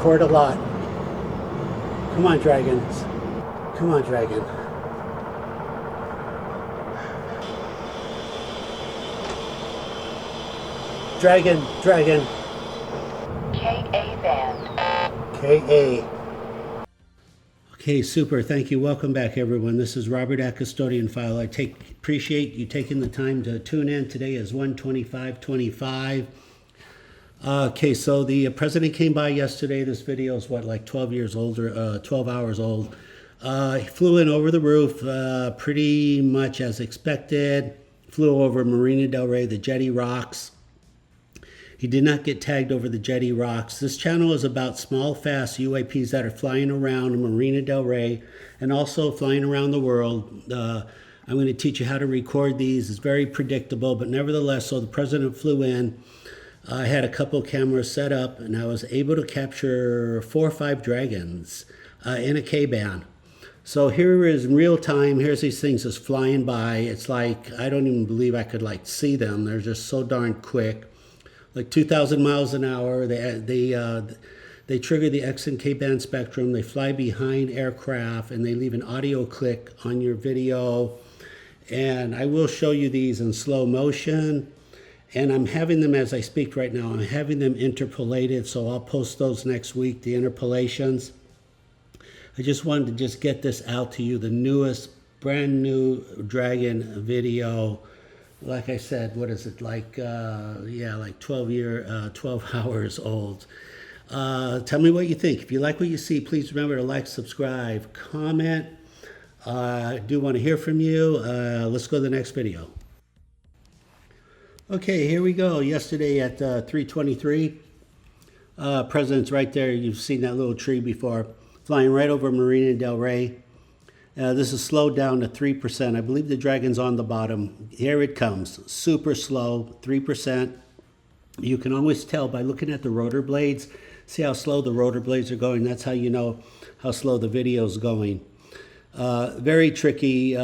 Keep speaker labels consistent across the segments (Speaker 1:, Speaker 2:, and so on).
Speaker 1: record a lot. Come on, dragons. Come on, dragon. Dragon, dragon.
Speaker 2: KA band.
Speaker 1: KA. Okay, super. Thank you. Welcome back, everyone. This is Robert at Custodian File. Appreciate you taking the time to tune in. Today is 1/25/25. Okay, so the president came by yesterday. This video is like 12 years old or 12 hours old. He flew in over the roof, pretty much as expected. Flew over Marina del Rey, the Jetty Rocks. He did not get tagged over the Jetty Rocks. This channel is about small, fast UAPs that are flying around Marina del Rey and also flying around the world. I'm going to teach you how to record these. It's very predictable, but nevertheless, so the president flew in. I had a couple cameras set up, and I was able to capture 4 or 5 dragons in a K-band. So here is in real time. Here's these things just flying by. It's like, I don't even believe I could see them. They're just so darn quick. Like 2,000 miles an hour. They trigger the X and K-band spectrum. They fly behind aircraft, and they leave an audio click on your video. And I will show you these in slow motion. And I'm having them, as I speak right now, I'm having them interpolated, so I'll post those next week, the interpolations. I just wanted to get this out to you, the newest, brand new dragon video. Like I said, what is it, like 12 hours old. Tell me what you think. If you like what you see, please remember to like, subscribe, comment. I do want to hear from you. Let's go to the next video. Okay, here we go. Yesterday at 3:23, president's right there. You've seen that little tree before, flying right over Marina del Rey. This is slowed down to 3%. I believe the dragon's on the bottom. Here it comes, super slow, 3%. You can always tell by looking at the rotor blades. See how slow the rotor blades are going? That's how you know how slow the video's going. Very tricky.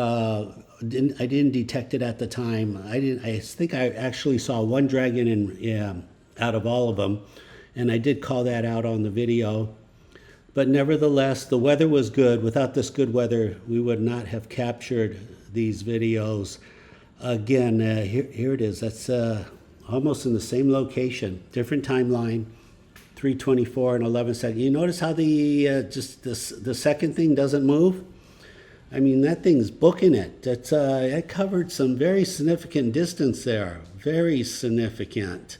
Speaker 1: I didn't detect it at the time. I think I actually saw one dragon out of all of them, and I did call that out on the video. But nevertheless, the weather was good. Without this good weather, we would not have captured these videos. Again, here it is. That's almost in the same location, different timeline, 3:24 and 11 seconds. You notice how the second thing doesn't move? I mean, that thing's booking it. It covered some very significant distance there. Very significant.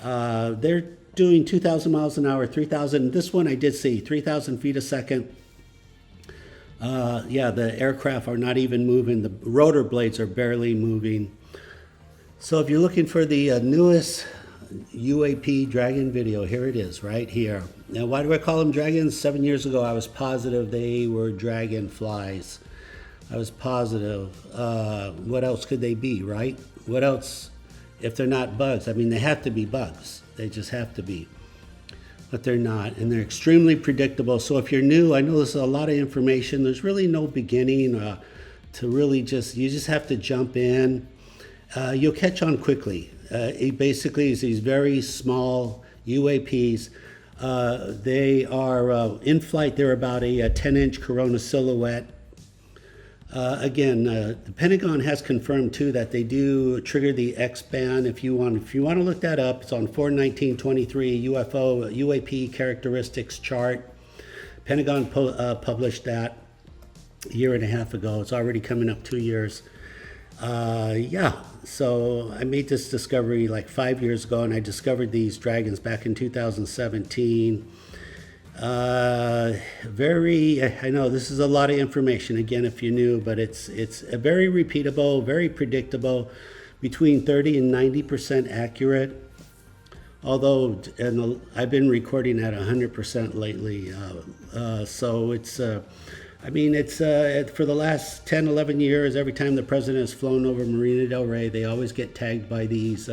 Speaker 1: They're doing 2,000 miles an hour, 3,000. This one I did see, 3,000 feet a second. Yeah, the aircraft are not even moving. The rotor blades are barely moving. So if you're looking for the newest UAP dragon video, here it is, right here. Now, why do I call them dragons? 7 years ago, I was positive they were dragonflies. I was positive. What else could they be, right? What else if they're not bugs? I mean, they have to be bugs. They just have to be. But they're not, and they're extremely predictable. So if you're new, I know this is a lot of information. There's really no beginning to really you just have to jump in. You'll catch on quickly. It basically is these very small UAPs. They are in flight. They're about a 10-inch Corona silhouette. Again, the Pentagon has confirmed too that they do trigger the X band. If you want to look that up, it's on 4/19/23 UAP characteristics chart. Pentagon published that a year and a half ago. It's already coming up 2 years. Yeah, so I made this discovery like 5 years ago, and I discovered these dragons back in 2017. I know this is a lot of information, again, if you're new, but it's a very repeatable, very predictable, between 30 and 90% accurate. Although, and I've been recording at 100% lately. So it's, I mean, it's for the last 10, 11 years, every time the president has flown over Marina del Rey, they always get tagged by these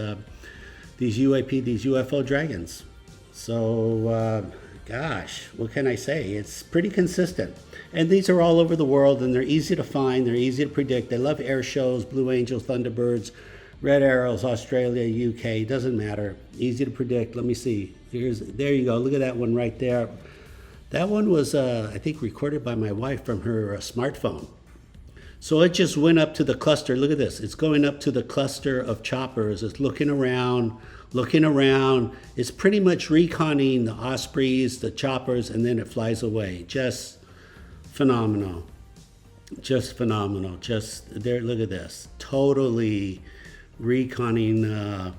Speaker 1: UAP, these UFO dragons. So, gosh, what can I say? It's pretty consistent. And these are all over the world, and they're easy to find. They're easy to predict. They love air shows, Blue Angels, Thunderbirds, Red arrows, Australia, UK, doesn't matter. Easy to predict. Let me see. There you go. Look at that one right there. That one was, I think, recorded by my wife from her smartphone. So it just went up to the cluster. Look at this. It's going up to the cluster of choppers. It's looking around, looking around. It's pretty much reconning the ospreys, the choppers, and then it flies away. Just phenomenal. Just phenomenal. Just there. Look at this. Totally reconning.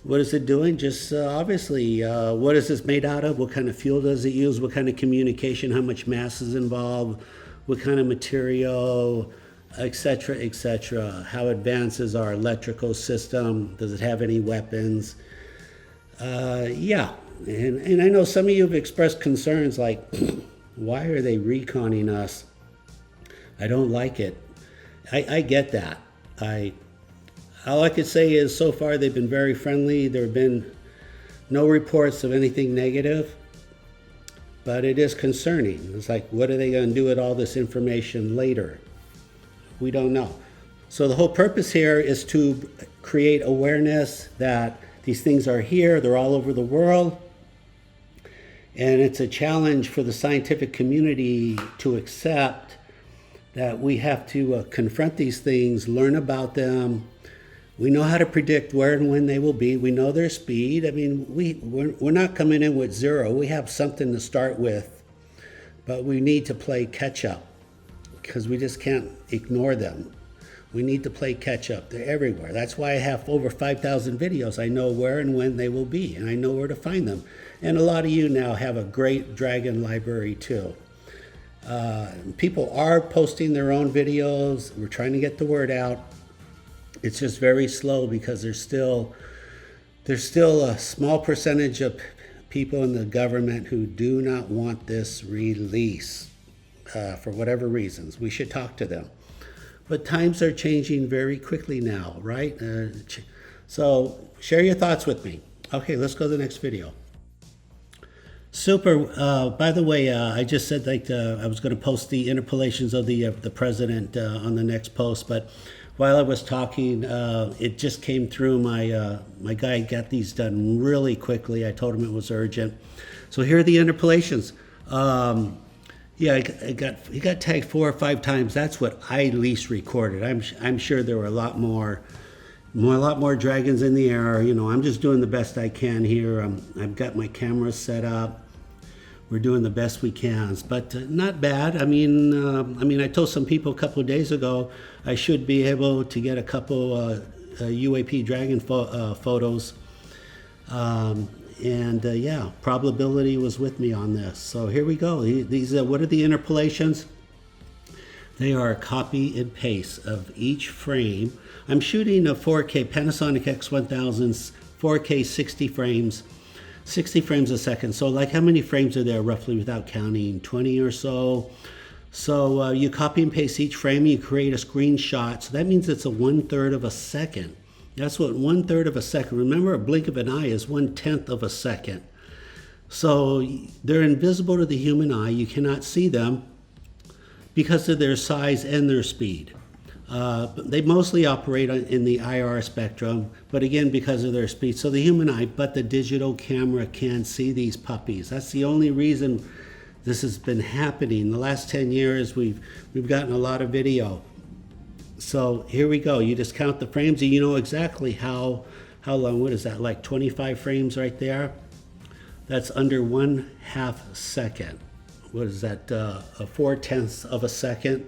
Speaker 1: What is it doing? Just obviously, what is this made out of? What kind of fuel does it use? What kind of communication? How much mass is involved? What kind of material? Etc., etc. How advanced is our electrical system? Does it have any weapons? Yeah, and I know some of you have expressed concerns like, why are they reconning us? I don't like it. I get that. All I could say is so far they've been very friendly. There have been no reports of anything negative, but it is concerning. It's like, what are they going to do with all this information later? We don't know. So the whole purpose here is to create awareness that these things are here, they're all over the world, and it's a challenge for the scientific community to accept that we have to confront these things, learn about them. We know how to predict where and when they will be. We know their speed. I mean, we're not coming in with zero. We have something to start with, but we need to play catch up, because we just can't ignore them. We need to play catch up. They're everywhere. That's why I have over 5,000 videos. I know where and when they will be, and I know where to find them. And a lot of you now have a great dragon library too. People are posting their own videos. We're trying to get the word out. It's just very slow because there's still a small percentage of people in the government who do not want this release. For whatever reasons. We should talk to them. But times are changing very quickly now, right? So share your thoughts with me. Okay, let's go to the next video. Super. By the way, I just said I was going to post the interpolations of the president on the next post, but while I was talking, it just came through. My guy got these done really quickly. I told him it was urgent. So here are the interpolations. Yeah, he got tagged 4 or 5 times. That's what I least recorded. I'm sure there were a lot more dragons in the air. You know, I'm just doing the best I can here. I've got my camera set up. We're doing the best we can, but not bad. I mean, I told some people a couple of days ago I should be able to get a couple UAP dragon photos. Yeah, probability was with me on this. So here we go. These what are the interpolations? They are a copy and paste of each frame. I'm shooting a 4K Panasonic X1000's 4K 60 frames a second. So like how many frames are there roughly without counting? 20 or so. So you copy and paste each frame, you create a screenshot. So that means it's a 1/3 of a second. That's what 1/3 of a second. Remember, a blink of an eye is 1/10 of a second. So they're invisible to the human eye. You cannot see them because of their size and their speed. They mostly operate in the IR spectrum, but again, because of their speed. So the human eye, but the digital camera can see these puppies. That's the only reason this has been happening. In the last 10 years, we've gotten a lot of video. So here we go. You just count the frames and you know exactly how long. What is that, like 25 frames right there? That's under 1/2 second. What is that, a 4/10 of a second?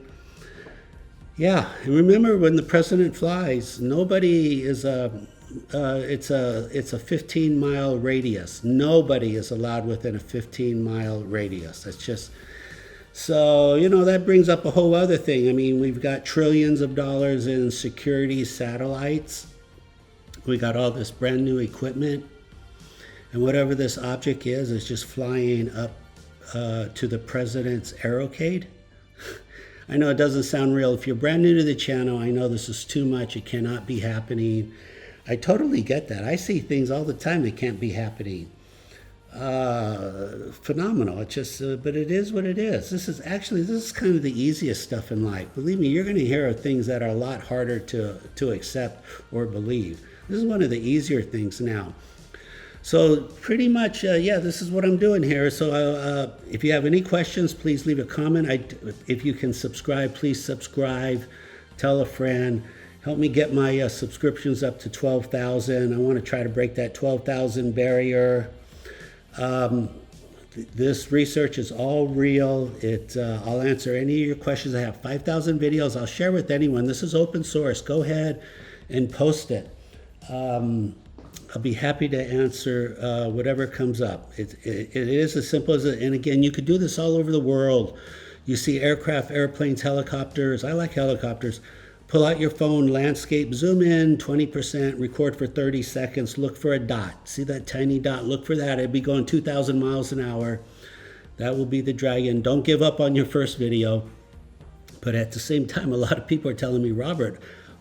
Speaker 1: Yeah, and remember when the president flies, nobody is it's a 15-mile radius. Nobody is allowed within a 15-mile radius. That's just, so, you know, that brings up a whole other thing. I mean, we've got trillions of dollars in security satellites. We got all this brand new equipment. And whatever this object is just flying up to the president's aerocade. I know it doesn't sound real. If you're brand new to the channel, I know this is too much. It cannot be happening. I totally get that. I see things all the time that can't be happening. phenomenal. It's just, but it is what it is. This is kind of the easiest stuff in life. Believe me, you're going to hear of things that are a lot harder to accept or believe. This is one of the easier things now. So pretty much, yeah, this is what I'm doing here. So if you have any questions, please leave a comment. If you can subscribe, please subscribe. Tell a friend. Help me get my subscriptions up to 12,000. I want to try to break that 12,000 barrier. This research is all real. I'll answer any of your questions. I have 5,000 videos. I'll share with anyone. This is open source. Go ahead and post it. I'll be happy to answer whatever comes up. It is as simple as it, and again, you could do this all over the world. You see aircraft, airplanes, helicopters. I like helicopters. Pull out your phone, landscape, zoom in 20%, record for 30 seconds, look for a dot. See that tiny dot? Look for that. It'd be going 2,000 miles an hour. That will be the dragon. Don't give up on your first video. But at the same time, a lot of people are telling me, Robert,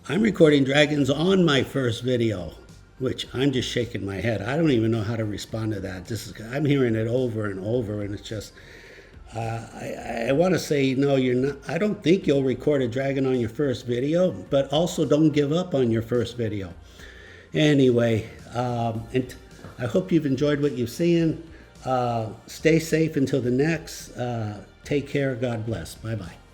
Speaker 1: I'm recording dragons on my first video, which I'm just shaking my head. I don't even know how to respond to that. I'm hearing it over and over, and it's just, I want to say, no, you're not. I don't think you'll record a dragon on your first video, but also don't give up on your first video. Anyway, and I hope you've enjoyed what you've seen. Stay safe until the next. Take care. God bless. Bye-bye.